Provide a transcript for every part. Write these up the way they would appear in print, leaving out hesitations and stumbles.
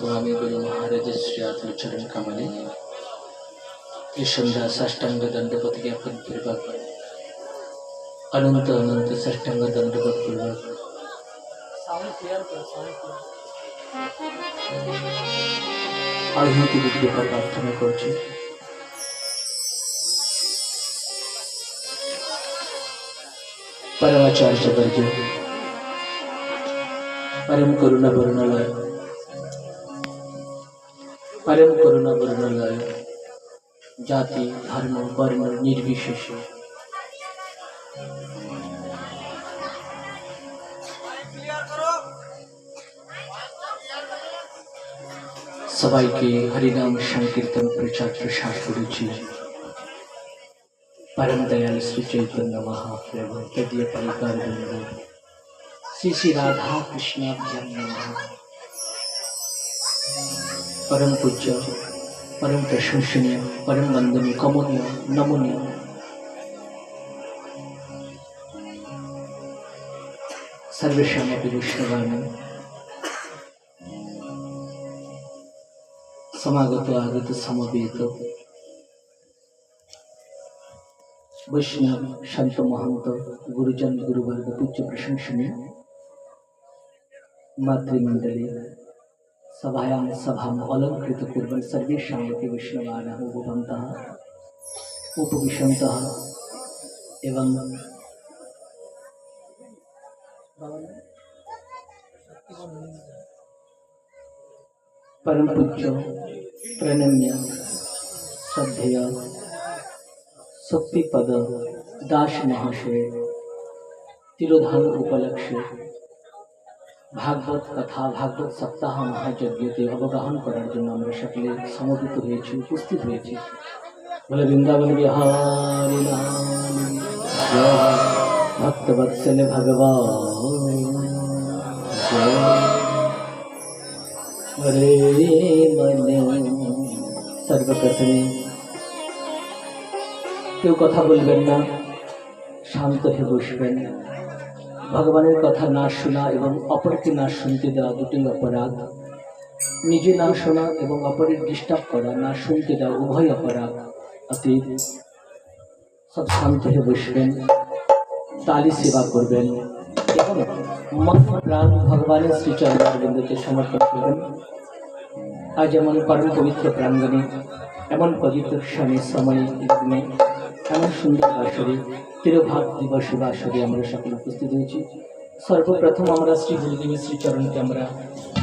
स्वामी गुरु महाराज श्री आत्मचरण कमले ईश्वरा साष्टांग दंडवत ज्ञापन पूर्वक अनंत अनंत साष्टांग दंडवत पूर्वक आहुति बुद्धि पर प्रार्थना करছি। परमाचार्य वर्ग परम करुणा वर्णलय जाति धर्म वर्ण निर्विशेषे सबाइके हरिनाम संकीर्तन प्रचार प्रसार करेছি। परम दयाल श्री चैतन्य महाप्रभु तदीय परिवार वृंद श्री श्री राधा कृष्णाभ्याम नमः। परम पूज्य परम प्रशंसनीय परम वंदनीय कमनीय नमनीय सर्वेषामपि वैष्णवानां समागत आगत समवेत वैष्णव संत महंत गुरुजन गुरुवर्ग पूज्य प्रशंसनीय मातृमंडली सभायां सभाम अलंकृत कुर्वन् सर्वेषामपि वैष्णवानाः उपवन्तः उपविशन्तः एवं परम पूज्य प्रणम्य श्रद्धेय शक्तिपद दास महाशय तिरोधान उपलक्षे भागवत कथा भागवत सप्ताह महायज्ञते अवगाहन करार जन्य आमरा सकले समवेत हयेछि उपस्थित हयेछि। बोले वृंदावन बिहारी लाल भक्तवत्सल भगवान हरे मन। सर्वप्रथमे केउ कथा बोलबेन ना, शांत हये बसबेन। भगवानेर कथा ना शोना एवं अपरके ना शुनते देওয়া দুটোই अपराध। निजे ना शोना एवं अपरेर डिस्टार्ब करा ना शुनते देওয়া उभय अपराध। अतएव सब शांत हये बसबेन, ताली सेवा करबेन एवं मन प्राण भगवानेर श्रीचरणारविंदे समर्पण करबेन। आज एमन परम पवित्र प्रांगणे एमन पवित्र समय समय दिने एमन सुंदर बासरे तिरुभाग दिवस बासरे आमरा सकले उपस्थित हয়েছি। सर्वप्रथम आमरा श्री गुरुदेव श्री चरणके आमरा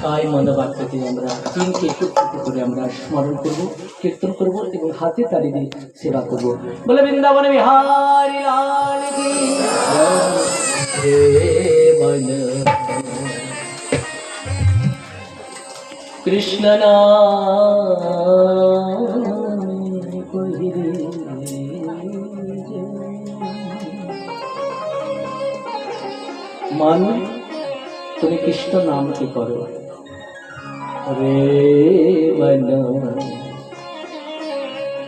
काय मन बाक्यते आमरा तीनके एकत्रित करे आमरा स्मरण करब कीर्तन करब एवं हाथे ताली दिए सेवा करब। बोले वृंदावन बिहारी लाल की जय। कृष्ण नाम मान तुम कृष्ण नाम की करो रे मन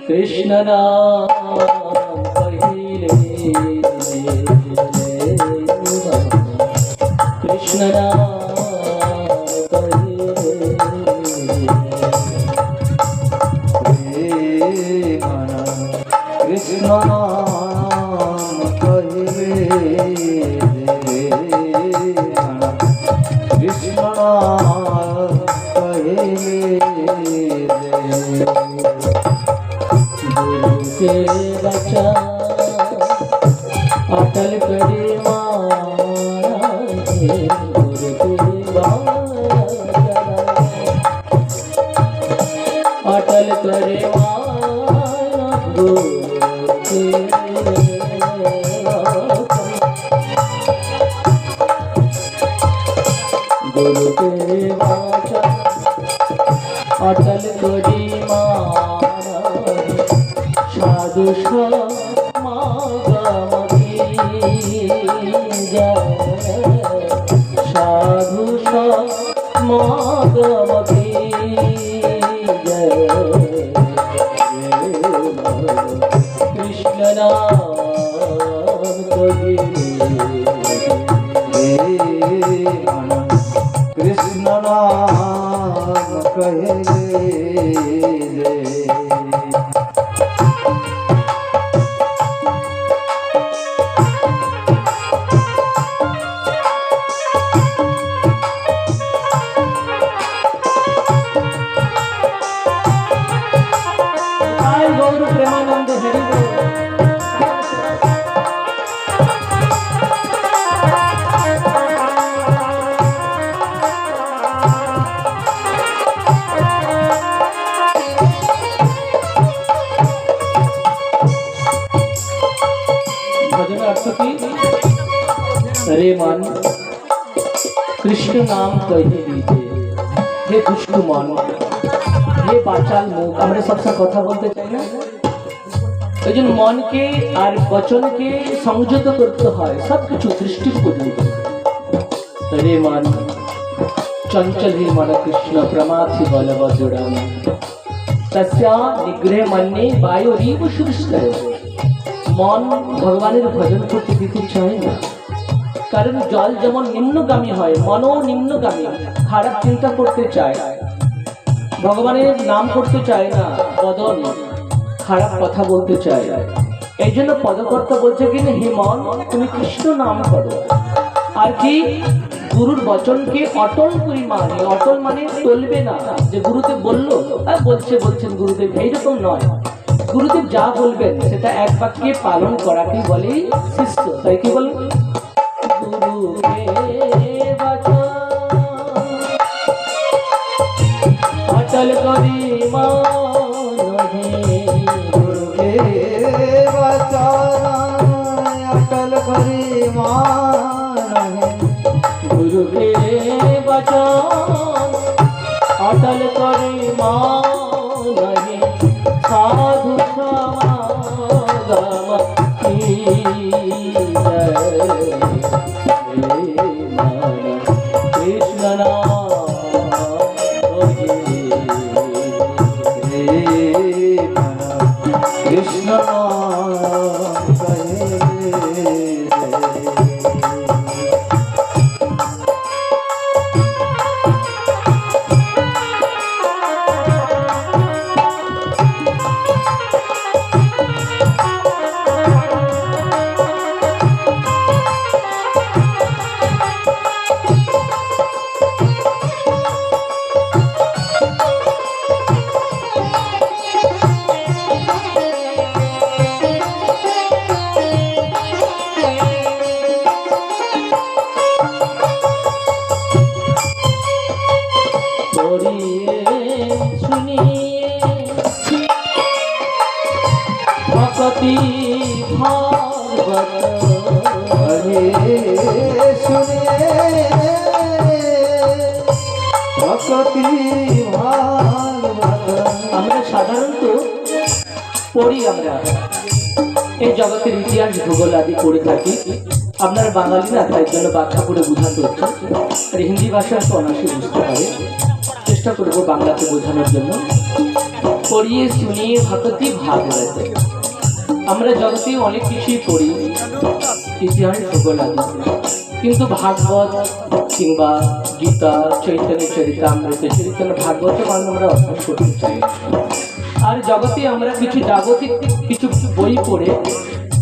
कृष्ण नाम कृष्ण नाम कृष्ण नाम कहिले कृष्ण नाम कहिले गुरु के बचा अटल करे मारा गुरु के अटल करे मारा गुरु के वाचा अटल करी मारा साधु समागमकी जय साधु समागमकी जय। कृष्ण नाम कही कृष्ण नाम कहे रे। प्रेमानंद हरि भजन अर्थ की रे मन कृष्ण नाम कही दीजिए हे दुष्ट मन हे बाचाल मुख আমরা সবসময় কথা বলতে চাই না ওই জন্য মনকে আর বচনকে সংযত করতে হয় সবকিছু দৃষ্টি পর্যন্ত রে মন চঞ্চল হি মন কৃষ্ণ প্রমাথি বলবজুড়াম তস্যা নিগ্রহ মন্যে বায়ুরিব সুবিষ্টয় মন ভগবানের ভজন করতে দিতে চায় না কারণ জল যেমন নিম্নগামী হয় মনও নিম্নগামী খারাপ চিন্তা করতে চায় ভগবানের নাম করতে চায় না বদন খারাপ কথা বলতে চায় এই জন্য পদকর্তা বলছে কি হে মন তুমি কৃষ্ণ নাম করো আর কি গুরুর বচনকে অটল পরিমাণ অটল মানে চলবে না যে গুরুদেব বললো বলছেন গুরুদেব এইরকম নয় গুরুদেব যা বলবেন সেটা এক বাক্যে পালন করাকে বলে শিষ্য তাই কি বল অটল করি अटल करी मान गुरु के वचन अटल करी मान साधु समागम की कृष्ण नाम कृष्ण भक्ति भागवत सुनिए भक्ति भागवत আমরা সাধারণত পড়ি আমরা এই জগতের ইতিহাস ভূগোল আদি পড়ে থাকি আপনারা বাঙালি না তাই জন্য ব্যাখ্যা করে বোঝাতে হচ্ছে আর হিন্দি ভাষা তো অনায়াসে বুঝতে পারে চেষ্টা করবো বাংলাতে বোঝানোর জন্য পড়িয়ে শুনিয়ে ভক্তি ভাগবত আমরা জগতে অনেক কিছুই পড়ি ইতিহাস ভূগোল আদি কিন্তু ভাগবত কিংবা গীতা চৈতন্য চরিতামৃত চৈতন্য ভাগবত আমরা অধ্যয়ন করতে চাই আর জগতে আমরা কিছু জাগতিক কিছু বই পড়ে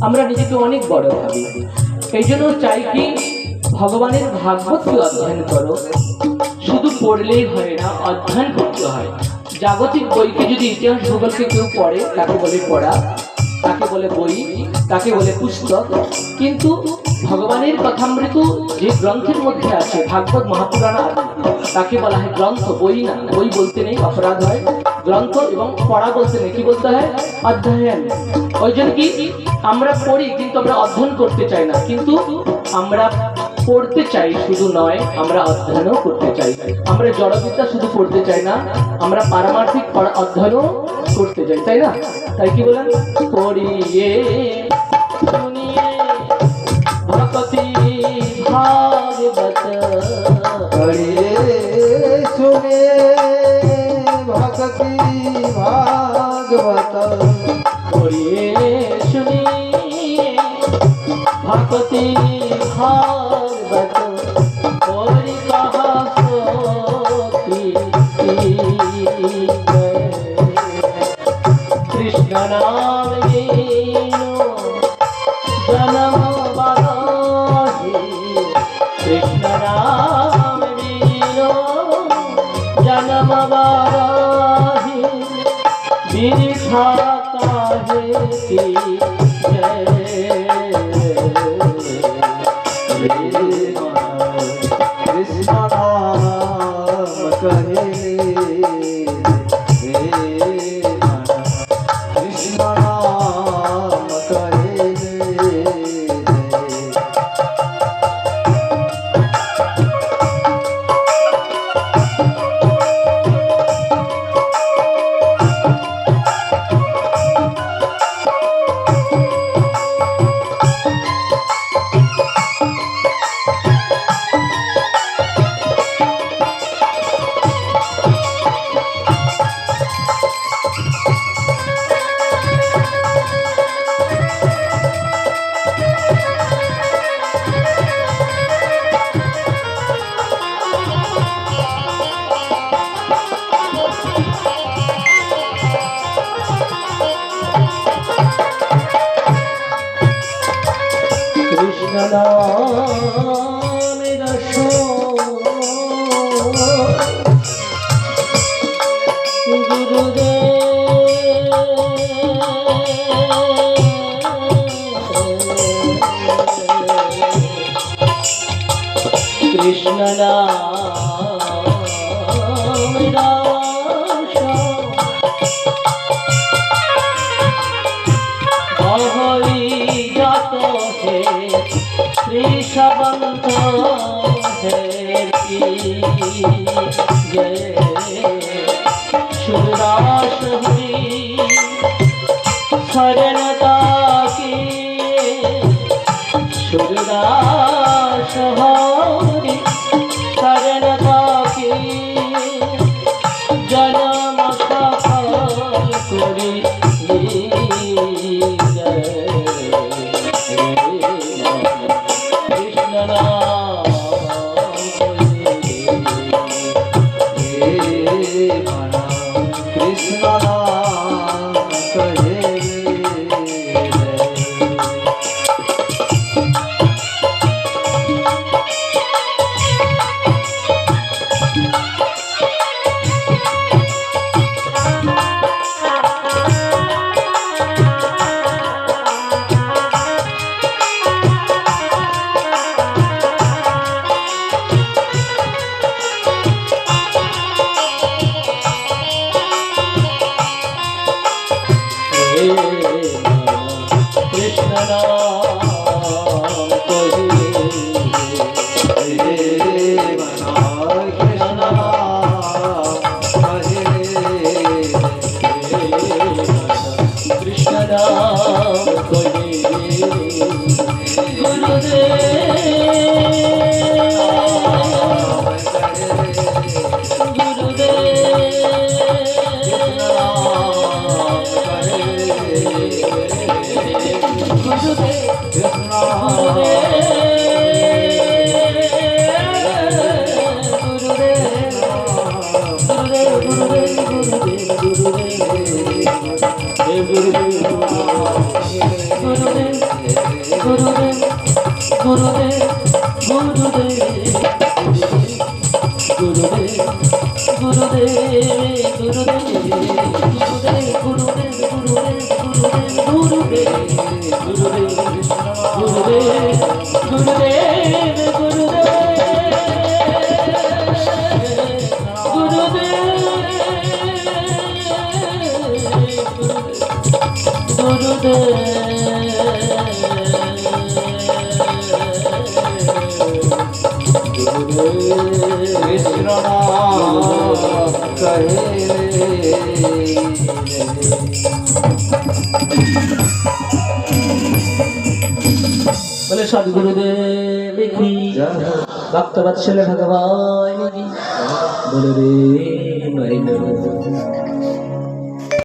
আমরা নিজেকে অনেক বড় ভাবি এই জন্য চাই কি ভগবানের ভাগবতকে অধ্যয়ন করো শুধু পড়লেই হয় না অধ্যয়ন করতে হয় জাগতিক বইকে যদি ইতিহাস ভূগোলকে কেউ পড়ে তাকে বলে পড়া তাকে বলে বই তাকে বলে পুস্তক কিন্তু ভগবানের কথামৃত যে গ্রন্থের মধ্যে আছে ভাগবত মহাপুরাণ আদি তাকে বলা হয় গ্রন্থ বই না বই বলতে নেই অপরাধ হয় গ্রন্থ এবং পড়া বলতে নেই কি বলতে হয় অধ্যয়ন ওই জন্য কি আমরা পড়ি কিন্তু আমরা অধ্যয়ন করতে চাই না কিন্তু আমরা পড়তে চাই শুধু নয় আমরা অধ্যয়নও করতে চাই আমরা জড়বিদ্যা শুধু পড়তে চাই না আমরা পারমার্থিক অধ্যয়নও করতে চাই তাই না তাই কি বলেন পড়িয়ে শুনিয়ে ভক্তি ভাগবত पढ़िए सुनिए भक्ति भागवत पढ़िए सुनिए भक्ति भागवत और कहा सोती कृष्ण नाम लीनो जन्म बराही कृष्ण नाम लीनो जन्म बराही बिरखा काहे की जय कृष्ण नाम कहे कृष्ण नाम कहे कृष्ण नाम रसो कृष्ण नाम रसो बहरी जात है ऋषभंत है जय सुरदास हुई शरणता की सुरदास हरि शरणता की जन्म सफल करी कृष्ण नाम कृष्ण नाम कहे कृष्ण नाम कहे कृष्ण नाम कहे कृष्ण नाम कहे कृष्ण नाम कहे बोले सद्गुरुदेव की भक्त वत्सल भगवान की बोले रे